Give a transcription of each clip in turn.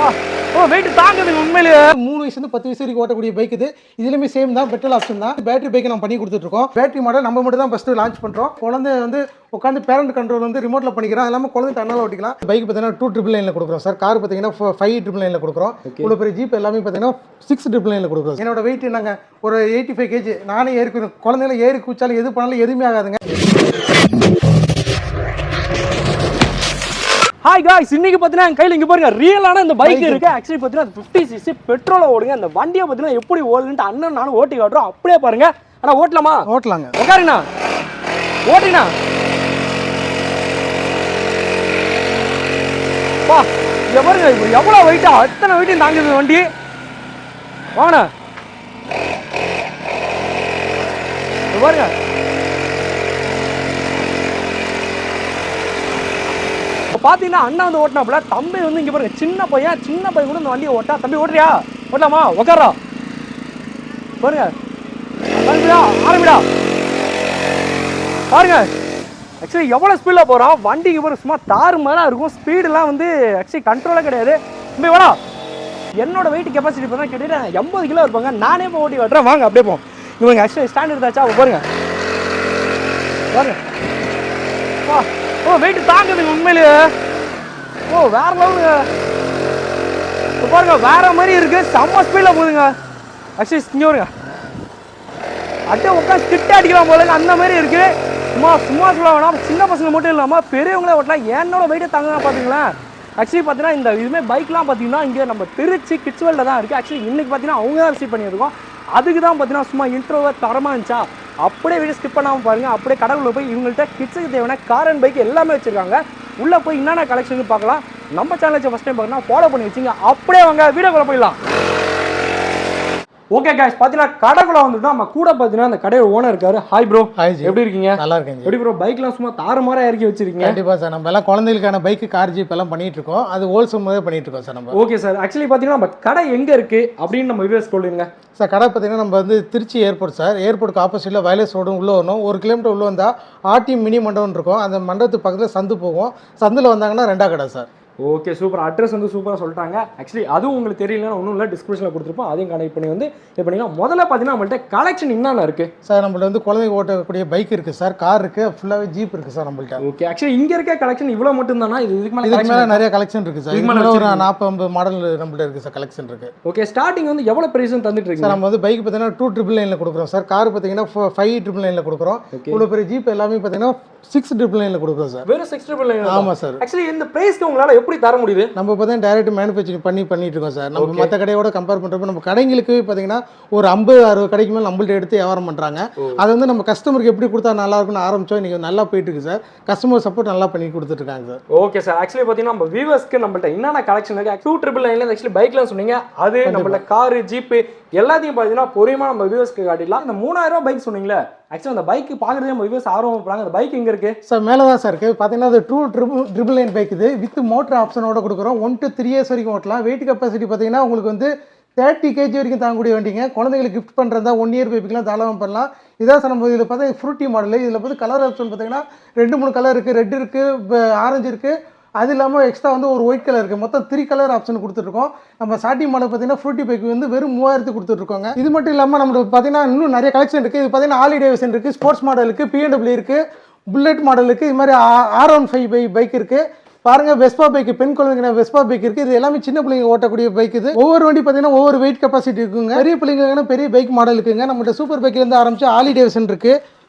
ஓ wait தாங்குது உண்மையிலேயே. 3 வயசுல 10 வயசு வரைக்கும் ஓட்டக்கூடிய பைக் இது. இதுலயுமே சேம் தான், பெட்ரோல் ஆப்ஷன் தான். பேட்டரி பைக் நம்ம பண்ணி கொடுத்துட்டு இருக்கோம். பேட்டரி மாடல் நம்ம மட்டும் தான் ஃபர்ஸ்ட் லான்ச் பண்றோம். குழந்தை வந்து உட்காந்து பேரண்ட் கண்ட்ரோல் வந்து ரிமோட்ல பண்ணிக்கிறோம். அது இல்லாமல் குழந்தை தன்னால ஓட்டிக்கலாம். பைக் பார்த்தீங்கன்னா 299 கொடுக்குறோம் சார். கார் பார்த்தீங்கன்னா 599 கொடுக்குறோம். இவ்வளோ பெரிய ஜீப் எல்லாமே பார்த்தீங்கன்னா 699 கொடுக்குறோம். என்னோட வெயிட் என்னங்க ஒரு 85 kg. நானே ஏறி குழந்தைகளை ஏறி கூச்சாலும் எது பண்ணாலும் எதுவுமே ஆகாதுங்க. ஹாய் காய்ஸ், இன்னைக்கு பார்த்தீங்கன்னா என் கையில் இங்கே பாருங்க ரியலான இந்த பைக் இருக்கு. ஆக்சுவலி பார்த்தீங்கன்னா 50cc பெட்ரோல ஓடுங்க. அந்த வண்டியை பார்த்தீங்கன்னா எப்படி ஓடுதுன்ட்டு அண்ணன் நானும் ஓட்டி காட்டுறோம். அப்படியே பாருங்க. ஆனால் ஓட்டலாமா? ஓட்டலாங்க. உட்காருங்கண்ணா, ஓட்டிங்கண்ணா. பா இங்கே பாருங்க எவ்வளோ வெயிட்டா, அத்தனை வெயிட்டையும் தாங்குது வண்டி. வாங்கண்ணா பாருங்க. பார்த்தீங்கன்னா அண்ணா வந்து ஓட்டினாப்புல, தம்பி வந்து இங்கே பாருங்க சின்ன பையன் கூட இந்த வண்டியை ஓட்டா. தம்பி ஓட்டுறியா? ஓட்டலாமா? உட்காரா பாருங்க. ஆரம்பிடா பாருங்க. ஆக்சுவலி எவ்வளோ ஸ்பீடில் போகிறோம் வண்டிக்கு பாருங்க. சும்மா தாறு மாதிரி இருக்கும். ஸ்பீடெலாம் வந்து ஆக்சுவலி கண்ட்ரோலே கிடையாது. தம்பி வாடா. என்னோட வெயிட் கெப்பாசிட்டி பார்த்தா கிட்டத்தட்ட 80 கிலோ இருப்பாங்க. நானே இப்போ ஓட்டி காட்டுறேன் வாங்க. அப்படியே போவோம். இவங்க ஆக்சுவலி ஸ்டாண்ட் எடுத்தாச்சா பாருங்க பாருங்க. ஓ வெயிட் தாங்குதுங்க உண்மையிலேயே. ஓ வேற லெவலுங்க பாருங்க. வேற மாதிரி இருக்கு. செம்ம ஸ்பீடில் போகுதுங்க. ஆக்சுவலி இங்கே வருங்க. அப்படியே உட்காந்து கிட்ட அடிக்கலாம் போல அந்த மாதிரி இருக்கு. சும்மா சொல்ல வேணாம். சின்ன பசங்க மட்டும் இல்லாமல் பெரியவங்களே ஓட்டலாம். என்னோட வெயிட்டை தாங்க பார்த்தீங்களா. ஆக்சுவலி பார்த்தீங்கன்னா இந்த இதுமாதிரி பைக்லாம் பார்த்தீங்கன்னா இங்கே நம்ம திருச்சி கிட்ஸ் வேர்ல்டில் தான் இருக்குது. ஆக்சுவலி இன்னைக்கு பார்த்தீங்கன்னா அவங்க தான் ரிசீவ் பண்ணியிருக்கோம். அதுக்கு தான் பார்த்தீங்கன்னா சும்மா இன்ட்ரோவை தரமாக இருந்துச்சா அப்படியே வீடியோ ஸ்கிப் பண்ணாமல் பாருங்கள். அப்படியே கடவுளில் போய் இவங்கள்ட்ட கிட்ஸுக்கு தேவையான கார் அண்ட் பைக் எல்லாமே வச்சுருக்காங்க. உள்ளே போய் என்னென்ன கலெக்ஷன் பார்க்கலாம். நம்ம சேனலை ஃபஸ்ட் டைம் பார்க்கணும் ஃபாலோ பண்ணி வச்சுங்க. அப்படியே வாங்க வீடியோக்குள்ளே போயிடலாம். ஓகே गाइस, பார்த்தீங்கன்னா கடைக்குள்ள வந்துட்டு நம்ம கூட பார்த்தீங்கன்னா அந்த கடையோட ஓனர் இருக்காரு. Hi bro. Hi G. எப்படி இருக்கீங்க? நல்லா இருக்கேன். எப்படி ப்ரோ பைக்லாம் சும்மா தாறுமாறா இறக்கி வச்சிருக்கீங்க? கண்டிப்பா சார். நம்ம எல்லாம் குழந்தைகளுக்கான பைக், கார், ஜீப் எல்லாம் பண்ணிட்டு இருக்கோம். அது ஹோல்சேல் மாதிரி பண்ணிட்டு இருக்கோம் சார் நம்ம. Okay sir. ஆக்சுவலி பார்த்தீங்கன்னா நம்ம கடை எங்கே இருக்கு அப்படின்னு நம்ம வியூவர்ஸ் சொல்லுங்க சார். கடை பார்த்தீங்கன்னா நம்ம வந்து திருச்சி ஏர்போர்ட் சார். ஏர்போர்ட்டுக்கு ஆப்போசிட்டில் வயலஸ் ரோடு உள்ளே வரணும். 1 கிலோமீட்டர் உள்ளே வந்தால் ஆர்டி மினி மண்டபம் இருக்கும். அந்த மண்டபத்துக்கு பக்கத்தில் சந்து போகும். சந்தில் வந்தாங்கன்னா 2ஆம் கடை சார். Okay super. அட்ரஸ் வந்து சூப்பராக சொல்லிட்டாங்க. ஆக்சுவலி அதுவும் உங்களுக்கு தெரியலன்னா ஒன்றும் இல்லை, டிஸ்கிரிப்ஷனில் கொடுத்துருப்போம். அதையும் கனெக்ட் பண்ணி வந்து இது பண்ணிக்கலாம். முதல்ல பார்த்தீங்கன்னா நம்மள்ட்ட கலெக்ஷன் என்னென்ன இருக்குது சார்? நம்மள்ட்ட வந்து குழந்தைங்க ஓட்டக்கூடிய பைக் இருக்குது சார், கார் இருக்குது, ஃபுல்லாகவே ஜீப் இருக்குது சார் நம்மள்ட்ட. ஓகே. ஆக்சுவலி இங்கே இருக்க கலெக்ஷன் இவ்வளோ மட்டும் தானா? இதுக்கு மேலே நிறைய கலெக்ஷன் இருக்குது சார். இதுக்கு மேலே ஒரு 40-50 மாடல் நம்மள்ட்ட இருக்குது சார், கலெக்ஷன் இருக்குது. ஓகே. ஸ்டார்டிங் வந்து எவ்வளோ ப்ரைஸ் தந்துட்டு இருக்கு சார்? நம்ம வந்து பைக் பார்த்தீங்கன்னா 299 கொடுக்குறோம் சார். கார் பார்த்தீங்கன்னா 599 கொடுக்குறோம். இவ்வளோ பெரிய ஜீப் எல்லாமே பார்த்தீங்கன்னா 699 கொடுக்குறோம் சார். வெறும் 699? ஆமாம் சார். ஆக்சுவலி இந்த ப்ரைஸ்க்கு உங்களால் எப்படி தர முடியுது? நம்ம பார்த்தீங்கன்னா டைரக்ட் மேனுஃபேக்சரிங் பண்ணிட்டு இருக்கோம் சார். நம்ம மற்ற கடையோட கம்பேர் பண்ணுறப்ப நம்ம கடைங்களுக்கு பார்த்தீங்கன்னா ஒரு 50-60 கடைக்கு மேலே நம்மள்ட்ட எடுத்து வியாபாரம் பண்ணுறாங்க. அது வந்து நம்ம கஸ்டமருக்கு எப்படி கொடுத்தா நல்லா இருக்குன்னு ஆரம்பிச்சோம். இன்றைக்கி நல்லா போயிட்டு இருக்கு சார். கஸ்டமர் சப்போர்ட் நல்லா பண்ணி கொடுத்துட்டு இருக்காங்க சார். Okay sir. ஆக்சுவலி பார்த்தீங்கன்னா நம்ம வியூவர்ஸ்க்கு நம்மள்ட்ட என்னென்ன கலெக்ஷன் இருக்குது 299 ஆக்சுவலி பைக்லாம் சொன்னீங்க. அது நம்மள்ட்ட காரு, ஜீப்பு எல்லாத்தையும் பார்த்தீங்கன்னா பொறுமையாக நம்ம வியூவர்ஸ்க்கு காட்டிடலாம். இந்த 3000 ரூபா பைக் சொன்னீங்களே, ஆக்சுவலி அந்த பைக் பார்க்குறதே நம்ம வியூவர்ஸ் ஆர்வம் போகிறாங்க. அந்த பைக் எங்கே இருக்குது சார்? மேலே தான் சார் இருக்குது. பார்த்தீங்கன்னா அது 299 பைக். இது வித் மோட்டர் ஆப்ஷனோட கொடுக்குறோம். 1 to 3 years வரைக்கும் ஓட்டலாம். வெயிட் கெப்பாசிட்டி பார்த்தீங்கன்னா உங்களுக்கு வந்து 30 kg வரைக்கும் தாங்கக்கூடிய வண்டிங்க. குழந்தைங்களுக்கு கிஃப்ட் பண்ணுறதா 1 year பேபிக்கெலாம் தாராளமாக பண்ணலாம். இதான் சார் நம்ம இதில் பார்த்தா ஃப்ரூட்டி மாடல். இதில் பார்த்து கலர் ஆப்ஷன் பார்த்தீங்கன்னா 2-3 கலர் இருக்குது. ரெட் இருக்குது, ஆரஞ்சு இருக்குது. அது இல்லாமல் எக்ஸ்ட்ரா வந்து ஒரு ஒயிட் கலர் இருக்குது. மொத்தம் 3 கலர் ஆப்ஷன் கொடுத்துருக்கோம். நம்ம ஸ்டார்டிங் மாடல் பார்த்தீங்கன்னா ஃப்ரூட்டி பைக் வந்து வெறும் 3000 கொடுத்துட்ருக்கோங்க. இது மட்டும் இல்லாமல் நம்மளுக்கு பார்த்தீங்கன்னா இன்னும் நிறைய கலெக்ஷன் இருக்குது. இது பார்த்தீங்கன்னா ஹார்லி டேவிட்சன் இருக்குது, ஸ்போர்ட்ஸ் மாடல் இருக்குது, BMW இருக்குது, புல்லட் மாடல் இருக்குது. இது மாதிரி R15 பைக் இருக்குது. பாருங்க, வெஸ்பா பைக், பெண் குழந்தைங்க வெஸ்பா பைக் இருக்குது. இது எல்லாமே சின்ன பிள்ளைங்க ஓட்டக்கூடிய பைக். இது ஒவ்வொரு வண்டி பார்த்தீங்கன்னா ஒவ்வொரு வெயிட் கெப்பாசிட்டி இருக்குங்க. பெரிய பிள்ளைங்க பெரிய பைக் மாடல் இருக்குங்க. நம்மள்ட்ட சூப்பர் பைக்லேருந்து ஆரம்பிச்சு ஹார்லி டேவிட்சன் இருக்குது,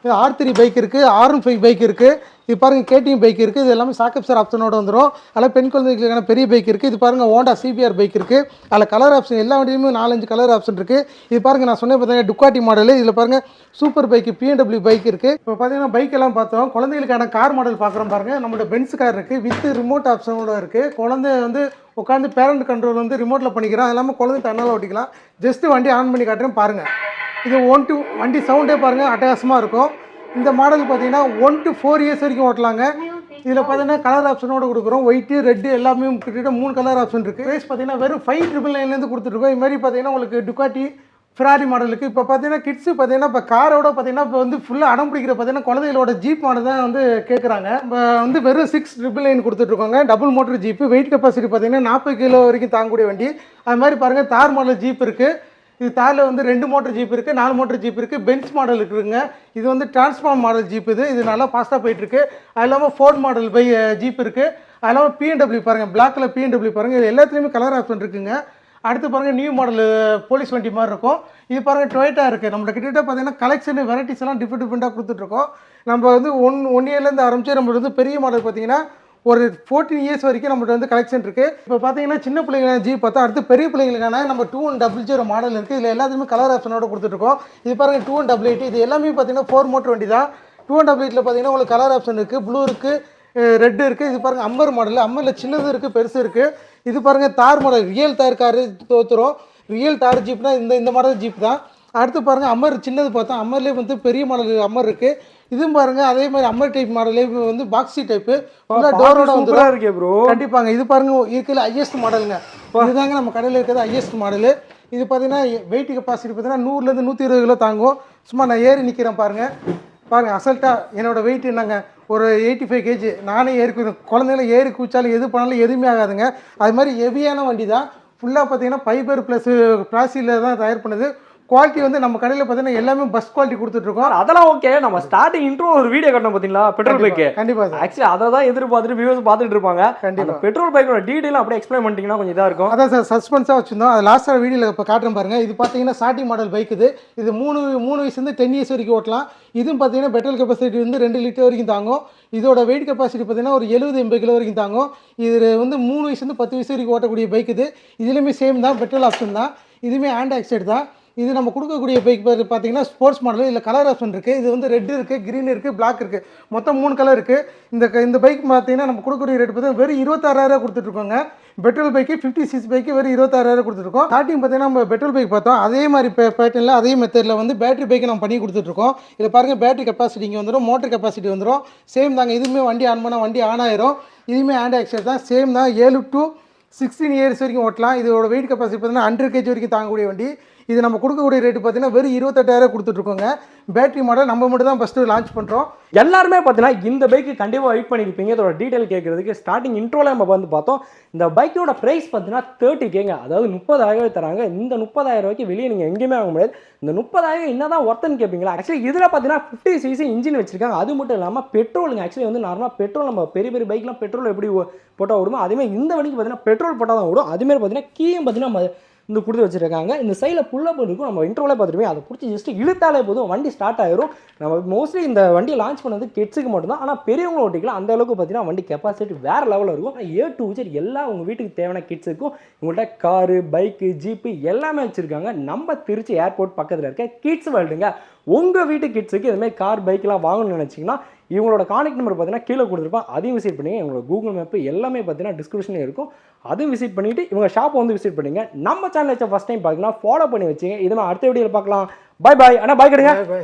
R3 பைக் இருக்குது, R15 பைக் இருக்குது. இது பாருங்கள் KTM பைக் இருக்குது. இது எல்லாமே சாக்கப்சர் ஆப்ஷனோட வந்துடும். அதில் பெண் குழந்தைகளுக்கான பெரிய பைக் இருக்குது. இது பாருங்கள் ஹோண்டா CBR பைக் இருக்குது. அதில் கலர் ஆப்ஷன் எல்லா வண்டியுமே 4-5 கலர் ஆப்ஷன் இருக்குது. இது பாருங்கள் நான் சொன்னேன் பார்த்தீங்கன்னா டுக்காட்டி மாடல். இதில் பாருங்கள் சூப்பர் பைக், BMW பைக் இருக்குது. இப்போ பார்த்தீங்கன்னா பைக் எல்லாம் பார்த்தோம். குழந்தைகளுக்கான கார் மாடல் பார்க்குறோம் பாருங்கள். நம்மளோட பென்ஸ் கார் இருக்குது, வித் ரிமோட் ஆப்ஷனோட இருக்குது. குழந்தை வந்து உட்காந்து பேரண்ட் கண்ட்ரோல் வந்து ரிமோட்டில் பண்ணிக்கிறோம். அது இல்லாமல் குழந்தை தன்னால் ஓட்டிக்கலாம். ஜஸ்ட்டு வண்டி ஆன் பண்ணி காட்டுறேன் பாருங்கள். இது 1 to வண்டி சவுண்டே பாருங்கள் அட்டகாசமாக இருக்கும். இந்த மாடல் பார்த்தீங்கன்னா 1 to 4 years வரைக்கும் ஓட்டலாங்க. இதில் பார்த்தீங்கன்னா கலர் ஆப்ஷனோட கொடுக்குறோம். ஒயிட்டு, ரெட்டு எல்லாமே கிட்டத்தட்ட 3 கலர் ஆப்ஷன் இருக்குது. ப்ரைஸ் பார்த்தீங்கன்னா வெறும் 599 கொடுத்துருக்கோம். இது மாதிரி பார்த்தீங்கன்னா உங்களுக்கு டுக்காட்டி, ஃபெராரி மாடலுக்கு இப்போ பார்த்தீங்கன்னா கிட்ஸு பார்த்தீங்கன்னா இப்போ காரோட பார்த்தீங்கன்னா இப்போ வந்து ஃபுல்லாக அடம் பிடிக்கிற பார்த்தீங்கன்னா குழந்தைகளோட ஜீப் மாடல் தான் வந்து கேட்குறாங்க. இப்போ வந்து வெறும் 699 கொடுத்துட்ருக்கோங்க. Double motor jeep. Weight capacity பார்த்தீங்கன்னா 40 கிலோ வரைக்கும் தாங்கக்கூடிய வண்டி. அது மாதிரி பாருங்கள் தார் மாடல் ஜீப் இருக்குது. இது தாரில் வந்து 2 மோட்டர் ஜீப் இருக்குது, 4 மோட்டர் ஜீப் இருக்குது, பென்ஸ் மாடல் இருக்குதுங்க. இது வந்து டிரான்ஸ்ஃபார்ம் மாடல் ஜீப். இது நல்லா ஃபாஸ்ட்டாக போயிட்டுருக்கு. அது இல்லாமல் ஃபோர்ட் மாடல் ஜீப் இருக்குது. அது இல்லாமல் பிஎன்டபிள்யூ பாருங்கள், பிளாக் கலர் பிஎன்டபிள்யூ பாருங்கள். இது எல்லாத்துலேயுமே கலர் ஆப்ஷன் இருக்குங்க. அடுத்து பாருங்கள் நியூ மாடல் போலீஸ் வண்டி மாதிரி இருக்கும். இது பாருங்கள் டொயோட்டா இருக்குது. நம்மளோட கிட்டத்தட்ட பார்த்தீங்கன்னா கலெக்ஷன் வெரைட்டிஸ் எல்லாம் டிஃப்ரெண்ட்டாக கொடுத்துட்ருக்கோம். நம்ம வந்து ஒன் இயர்லேருந்து ஆரம்பிச்சு நம்மளுக்கு வந்து பெரிய மாடல் பார்த்தீங்கன்னா ஒரு 14 இயர்ஸ் வரைக்கும் நம்மள்ட்ட வந்து கலெக்ஷன் இருக்குது. இப்போ பார்த்தீங்கன்னா சின்ன பிள்ளைங்க ஜீப் பார்த்தா அடுத்து பெரிய பிள்ளைங்களுக்கான நம்ம 2100 மாடல் இருக்குது. இதில் எல்லாத்துலேயுமே கலர் ஆப்ஷனோட கொடுத்துட்ருக்கோம். இது பாருங்கள் 2188. இது எல்லாமே பார்த்தீங்கன்னா 4 மோட்டர் வண்டி தான். 2188 பார்த்தீங்கன்னா உங்களுக்கு கலர் ஆப்ஷன் இருக்குது. ப்ளூ இருக்குது, ரெட் இருக்குது. இது பாருங்கள் அம்மர் மாடல். அம்மரில் சின்னது இருக்குது, பெருசு இருக்குது. இது பாருங்கள் தார் மாடல். ரியல் தார் காரு தோற்றுரும். ரியல் தார் ஜீப்னா இந்த மாடல் ஜீப் தான். அடுத்து பாருங்கள் அம்மர் சின்னது பார்த்தோம். அம்மர்லேயே வந்து பெரிய மாடல் அம்மர் இருக்குது. இதுவும் பாருங்கள் அதே மாதிரி அம்மர் டைப் மாடலே வந்து பாக்ஸி டைப்பு டோரோட வந்துடும் இருக்கே ப்ரோ. கண்டிப்பாங்க. இது பாருங்கள் இருக்கிற ஹையஸ்ட் மாடலுங்க. இதுதாங்க நம்ம கடையில் இருக்கிறது ஹையஸ்ட் மாடலு. இது பார்த்தீங்கன்னா வெயிட் கெப்பாசிட்டி பார்த்தீங்கன்னா 100லேருந்து 120 கிலோ தாங்கும். சும்மா நான் ஏறி நிற்கிறேன் பாருங்கள் அசல்ட்டாக என்னோடய வெயிட் என்னங்க ஒரு 85 கேஜி. நானே ஏறி குழந்தைங்கள ஏறி கூச்சாலும் எது பண்ணாலும் எதுவுமே ஆகாதுங்க. அது மாதிரி ஹெவியான வண்டி தான். ஃபுல்லாக பார்த்தீங்கன்னா ஃபைபர் ப்ளஸ் பிளாஸ்டிக்கில் தான் தயார் பண்ணுது. குவாலிட்டி வந்து நம்ம கடையில் பார்த்தீங்கன்னா எல்லாமே பஸ் குவாலிட்டி கொடுத்துட்ருக்கோம். அதெல்லாம் ஓகே. நம்ம ஸ்டார்டிங் இன்ட்ரோ ஒரு வீடியோ கட்டணும் பார்த்தீங்களா பெட்ரோல் பைக்கு. கண்டிப்பாக சார். ஆக்சுவலி அதை தான் எதிர்பார்த்துட்டு வியூஸ் பார்த்துட்டு இருப்பாங்க. கண்டிப்பாக பெட்ரோல் பைக்கோட டீட்டெயில் அப்படியே எக்ஸ்பிளைன் பண்ணிட்டீங்கன்னா கொஞ்சம் இதாக இருக்கும். அதான் சார் சஸ்பென்ஸாக வச்சுருந்தோம். அது லாஸ்ட்டாக வீடியோவில் இப்போ காட்டுறேன் பாருங்கள். இது பார்த்தீங்கன்னா ஸ்டார்டிங் மாடல் பைக். இது 3 வயசுலேருந்து 10 இயர்ஸ் வரைக்கும் ஓட்டலாம். இதுவும் பார்த்தீங்கன்னா பெட்ரோல் கெப்பாசிட்டி வந்து 2 லிட்டர் வரைக்கும் தாங்கும். இதோட வெயிட் கெப்பாசிட்டி பார்த்தீங்கன்னா ஒரு 70-80 கிலோ வரைக்கும் தாங்கும். இது வந்து 3 வயசுலேருந்து 10 வயசு வரைக்கும் ஓட்டக்கூடிய பைக். இதுலேயுமே சேம் தான், பெட்ரோல் ஆப்ஷன் தான். இதுவுமே ஹேண்ட் ஆக்சைடு தான். இது நம்ம கொடுக்கக்கூடிய பைக் பார்த்தீங்கன்னா ஸ்போர்ட்ஸ் மாடல். இதில் கலர் ஆப்ஷன் இருக்குது. இது வந்து ரெட் இருக்குது, க்ரீன் இருக்குது, பிளாக் இருக்குது. மொத்தம் 3 கலர் இருக்குது. இந்த பைக் பார்த்தீங்கன்னா நம்ம கொடுக்கக்கூடிய ரேட் பார்த்தீங்கன்னா வெறும் 26,000 கொடுத்துட்ருக்கோங்க. பெட்ரோல் பைக்கு 50 சிசி பைக்கு வெறும் 26,000 கொடுத்துருக்கோம். ஸ்டார்டிங் பார்த்தீங்கன்னா நம்ம பெட்ரோல் பைக் பார்த்தோம். அதே மாதிரி பேட்டர்னில் அதே மெத்தடில் வந்து பேட்டரி பைக்கு நம்ம பண்ணி கொடுத்துட்ருக்கோம். இதில் பாருங்கள் பேட்டரி கெப்பாசிட்டி இங்கே வந்துடும், மோட்டர் கெப்பாசிட்டி வந்துடும். சேம் தாங்க. இதுவுமே வண்டி ஆன் பண்ணால் வண்டி ஆன் ஆயிரும். இதுவுமே ஹேண்ட் ஆக்சைடு தான். சேம் தான். 7 to 16 இயர்ஸ் வரைக்கும் ஓட்டலாம். இதோட வெயிட் கெப்பாசிட்டி பார்த்தீங்கன்னா 100 கேஜி வரைக்கும் தாங்கக்கூடிய வண்டி. இது நம்ம கொடுக்கக்கூடிய ரேட்டு பார்த்தீங்கன்னா வெறும் 28,000 கொடுத்துட்ருக்கோங்க. பேட்டரி மாடல் நம்ம மட்டும் தான் ஃபஸ்ட்டு லான்ச் பண்ணுறோம். எல்லாருமே பார்த்தீங்கன்னா இந்த பைக்கு கண்டிப்பாக வெயிட் பண்ணியிருப்பீங்க. இதோட டீட்டெயில் கேட்குறதுக்கு ஸ்டார்டிங் இன்ட்ரோவில் நம்ம வந்து பார்த்தோம். இந்த பைக்கோட ப்ரைஸ் பார்த்தீங்கன்னா 30K. அதாவது 30,000 தராங்க. இந்த 30,000 ரூபாய்க்கு வெளியே நீங்கள் எங்கேயுமே வாங்க முடியாது. இந்த 30,000 என்ன தான் ஒர்த்துன்னு கேட்பீங்களா? ஆக்சுவலி இதில் பார்த்தீங்கன்னா 50 சிசி இன்ஜின் வச்சிருக்காங்க. அது மட்டும் இல்லாமல் பெட்ரோலுங்க. ஆக்சுவலி வந்து நார்மலாக பெட்ரோல் நம்ம பெரிய பைக்லாம் பெட்ரோல் எப்படி போட்டால் ஓடுமோ அதேமாதிரி இந்த வண்டிக்கு பார்த்தீங்கன்னா பெட்ரோல் போட்டால் தான் ஓடும். அதுமாதிரி பார்த்தீங்கன்னா கீயும் பார்த்தீங்கன்னா இந்த கொடுத்து வச்சிருக்காங்க. இந்த சைடில் புல்லப் இருக்கும். நம்ம இன்ட்ரோலே பார்த்துருப்போம். அதை பிடிச்சி ஜஸ்ட் இழுத்தாலே போதும் வண்டி ஸ்டார்ட் ஆயிரும். நம்ம மோஸ்ட்லி இந்த வண்டியை லான்ச் பண்ணது கிட்ஸுக்கு மட்டும்தான். ஆனால் பெரியவங்களும் ஓட்டிக்கலாம். அந்த அளவுக்கு பார்த்தீங்கன்னா வண்டி கெப்பாசிட்டி வேறு லெவலில் இருக்கும். A to Z எல்லா உங்கள் வீட்டுக்கு தேவையான கிட்ஸுக்கும் இவங்கள்ட்ட காரு, பைக்கு, ஜீப்பு எல்லாமே வச்சுருக்காங்க. நம்ம திருச்சி ஏர்போர்ட் பக்கத்தில் இருக்க கிட்ஸ் வேர்ல்டுங்க. உங்கள் வீட்டு கிட்ஸுக்கு இதுமாதிரி கார், பைக்கெலாம் வாங்கணும்னு நினச்சிங்கன்னா இவங்களோட கான்டாக்ட் நம்பர் பார்த்தீங்கன்னா கீழே கொடுத்துருப்பேன். அதையும் விசிட் பண்ணி இவங்களோட கூகுள் மேப்பு எல்லாமே பார்த்தீங்கன்னா டிஸ்கிரிப்ஷனில் இருக்கும். அதையும் விசிட் பண்ணிவிட்டு இவங்க ஷாப்பை வந்து விசிட் பண்ணிங்க. நம்ம சேனல் ஃபஸ்ட் டைம் பார்த்தீங்கன்னா ஃபாலோ பண்ணி வச்சுங்க. இதுமாதிரி அடுத்த வீடியோவில் பார்க்கலாம். பாய் பாய். ஆனால் பாய் கிடையாது.